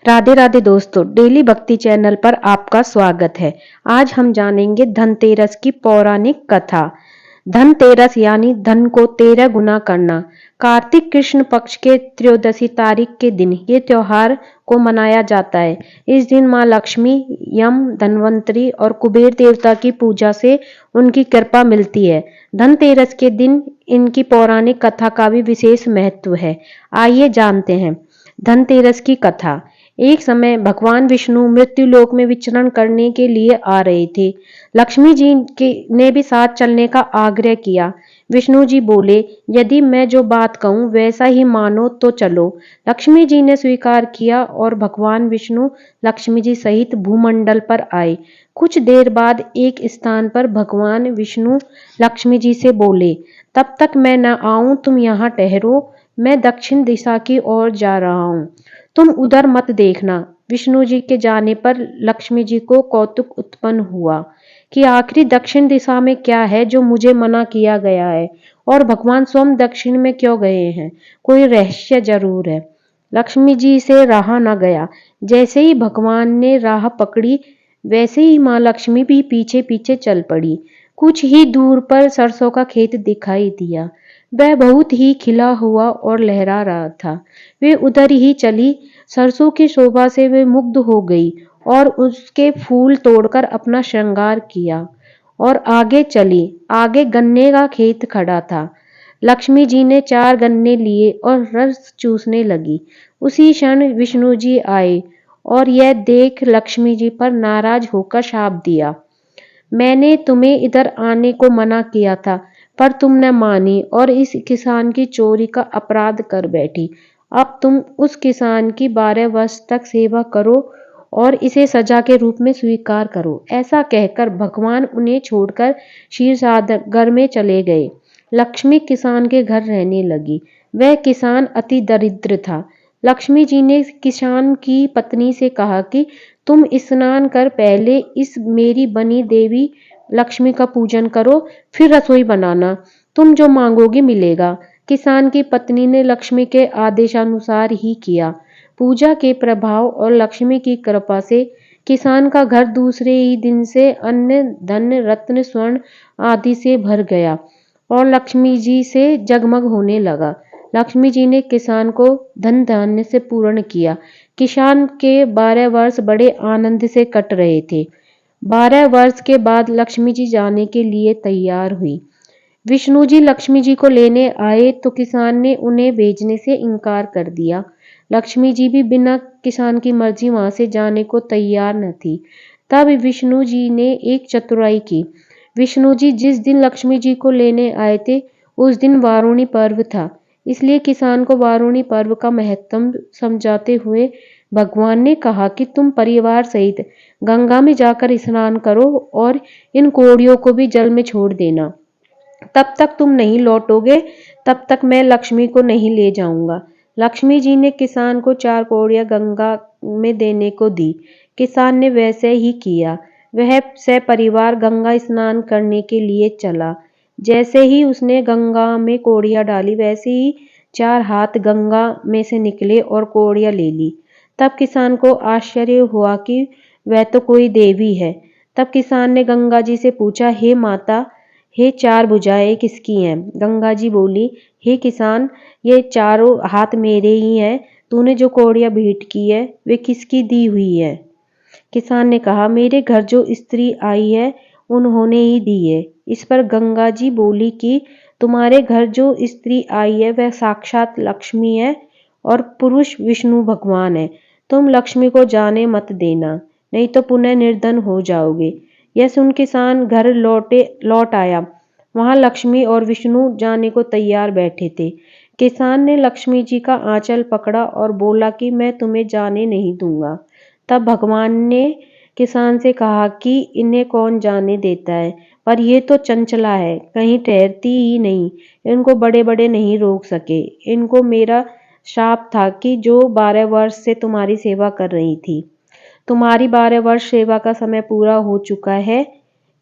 राधे राधे दोस्तों, डेली भक्ति चैनल पर आपका स्वागत है। आज हम जानेंगे धनतेरस की पौराणिक कथा। धनतेरस यानी धन को 13 गुना करना। कार्तिक कृष्ण पक्ष के त्रयोदशी तारीख के दिन ये त्योहार को मनाया जाता है। इस दिन माँ लक्ष्मी, यम, धनवंतरी और कुबेर देवता की पूजा से उनकी कृपा मिलती है। धनतेरस के दिन इनकी पौराणिक कथा का भी विशेष महत्व है। आइए जानते हैं धनतेरस की कथा। एक समय भगवान विष्णु मृत्युलोक में विचरण करने के लिए आ रहे थे। लक्ष्मी जी ने भी साथ चलने का आग्रह किया। विष्णु जी बोले, यदि मैं जो बात कहूँ वैसा ही मानो तो चलो। लक्ष्मी जी ने स्वीकार किया और भगवान विष्णु लक्ष्मी जी सहित भूमंडल पर आए। कुछ देर बाद एक स्थान पर भगवान विष्णु लक्ष्मी जी से बोले, तब तक मैं न आऊं तुम यहाँ ठहरो, मैं दक्षिण दिशा की ओर जा रहा हूँ, तुम उधर मत देखना। विष्णु जी के जाने पर लक्ष्मी जी को कौतुक उत्पन्न हुआ कि आखिरी दक्षिण दिशा में क्या है जो मुझे मना किया गया है, और भगवान स्वयं दक्षिण में क्यों गए हैं, कोई रहस्य जरूर है। लक्ष्मी जी से रहा न गया। जैसे ही भगवान ने राह पकड़ी वैसे ही माँ लक्ष्मी भी पीछे पीछे चल पड़ी। कुछ ही दूर पर सरसों का खेत दिखाई दिया। वह बहुत ही खिला हुआ और लहरा रहा था। वे उधर ही चली। सरसों की शोभा से वे मुग्ध हो गई और उसके फूल तोड़कर अपना श्रृंगार किया और आगे चली। आगे गन्ने का खेत खड़ा था। लक्ष्मी जी ने 4 गन्ने लिए और रस चूसने लगी। उसी क्षण विष्णु जी आए और यह देख लक्ष्मी जी पर नाराज होकर शाप दिया। मैंने तुम्हें इधर आने को मना किया था, पर तुमने मानी और इस किसान की चोरी का अपराध कर बैठी। अब तुम उस किसान की 12 वर्ष तक सेवा करो और इसे सजा के रूप में स्वीकार करो। ऐसा कहकर भगवान उन्हें छोड़कर क्षीरसागर में चले गए। लक्ष्मी किसान के घर रहने लगी। वह किसान अति दरिद्र था। लक्ष्मी जी ने किसान की पत्नी से कहा कि तुम स्नान कर पहले इस मेरी बनी देवी लक्ष्मी का पूजन करो, फिर रसोई बनाना, तुम जो मांगोगे मिलेगा। किसान की पत्नी ने लक्ष्मी के आदेशानुसार ही किया। पूजा के प्रभाव और लक्ष्मी की कृपा से किसान का घर दूसरे ही दिन से अन्न, धन, रत्न, स्वर्ण आदि से भर गया और लक्ष्मी जी से जगमग होने लगा। लक्ष्मी जी ने किसान को धन धान्य से पूर्ण किया। किसान के 12 वर्ष बड़े आनंद से कट रहे थे। 12 वर्ष के बाद लक्ष्मी जी जाने के लिए तैयार हुई। विष्णु जी लक्ष्मी जी को लेने आए तो किसान ने उन्हें भेजने से इनकार कर दिया। लक्ष्मी जी भी बिना किसान की मर्जी वहां से जाने को तैयार न थी। तब विष्णु जी ने एक चतुराई की। विष्णु जी जिस दिन लक्ष्मी जी को लेने आए थे उस दिन वारुणी पर्व था, इसलिए किसान को वारुणी पर्व का महत्व समझाते हुए भगवान ने कहा कि तुम परिवार सहित गंगा में जाकर स्नान करो और इन कोड़ियों को भी जल में छोड़ देना। तब तक तुम नहीं लौटोगे, तब तक मैं लक्ष्मी को नहीं ले जाऊंगा। लक्ष्मी जी ने किसान को 4 कौड़ियां गंगा में देने को दी। किसान ने वैसे ही किया। वह सपरिवार गंगा स्नान करने के लिए चला। जैसे ही उसने गंगा में कौड़ियां डाली वैसे ही 4 हाथ गंगा में से निकले और कौड़ियां ले ली। तब किसान को आश्चर्य हुआ कि वह तो कोई देवी है। तब किसान ने गंगा जी से पूछा, हे माता, हे 4 भुजाएं किसकी हैं? गंगा जी बोली, हे किसान, ये चारों हाथ मेरे ही हैं। तूने जो कौड़ियां भेंट की है वे किसकी दी हुई है? किसान ने कहा, मेरे घर जो स्त्री आई है उन्होंने ही दी है। इस पर गंगा जी बोली कि तुम्हारे घर जो स्त्री आई है वह साक्षात लक्ष्मी है और पुरुष विष्णु भगवान है। तुम लक्ष्मी को जाने मत देना, नहीं तो पुनः निर्धन हो जाओगे। यह सुन किसान घर लौट आया। वहां लक्ष्मी और विष्णु जाने को तैयार बैठे थे। किसान ने लक्ष्मी जी का आंचल पकड़ा और बोला कि मैं तुम्हें जाने नहीं दूंगा। तब भगवान ने किसान से कहा कि इन्हें कौन जाने देता है, पर ये तो चंचला है, कहीं ठहरती ही नहीं, इनको बड़े बड़े नहीं रोक सके। इनको मेरा शाप था कि जो 12 वर्ष से तुम्हारी सेवा कर रही थी। तुम्हारी 12 वर्ष सेवा का समय पूरा हो चुका है।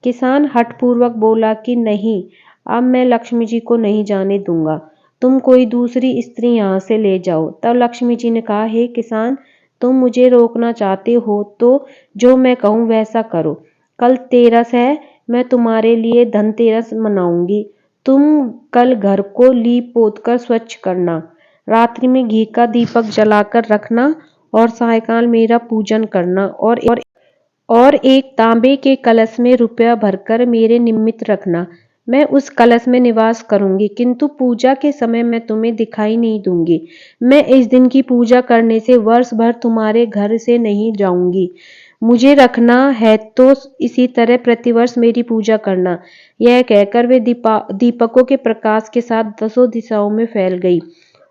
किसान हठपूर्वक बोला कि नहीं, अब मैं लक्ष्मी जी को नहीं जाने दूंगा। तुम कोई दूसरी स्त्री यहाँ से ले जाओ। तब लक्ष्मी जी ने कहा, हे किसान, तुम मुझे रोकना चाहते हो तो जो मैं कहूँ वैसा करो। कल तेरस है, मैं तुम्हारे लिए धनतेरस मनाऊंगी। तुम कल घर को लीप पोत कर स्वच्छ करना, रात्रि में घी का दीपक जलाकर रखना और सायकाल मेरा पूजन करना और एक तांबे के कलश में रुपया भरकर मेरे निमित्त रखना। मैं उस कलश में निवास करूंगी, किंतु पूजा के समय मैं तुम्हें दिखाई नहीं दूंगी। मैं इस दिन की पूजा करने से वर्ष भर तुम्हारे घर से नहीं जाऊंगी। मुझे रखना है तो इसी तरह प्रतिवर्ष मेरी पूजा करना। यह कहकर वे दीपकों के प्रकाश के साथ दसों दिशाओं में फैल गई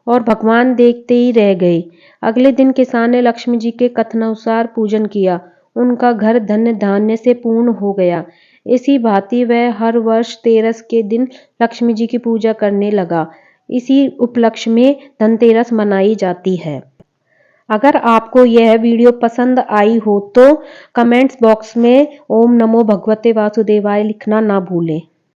और भगवान देखते ही रह गए। अगले दिन किसान ने लक्ष्मी जी के कथनानुसार पूजन किया। उनका घर धन्य धान्य से पूर्ण हो गया। इसी भांति वह हर वर्ष तेरस के दिन लक्ष्मी जी की पूजा करने लगा। इसी उपलक्ष्य में धनतेरस मनाई जाती है। अगर आपको यह वीडियो पसंद आई हो तो कमेंट्स बॉक्स में ओम नमो भगवते वासुदेवाय लिखना ना भूलें।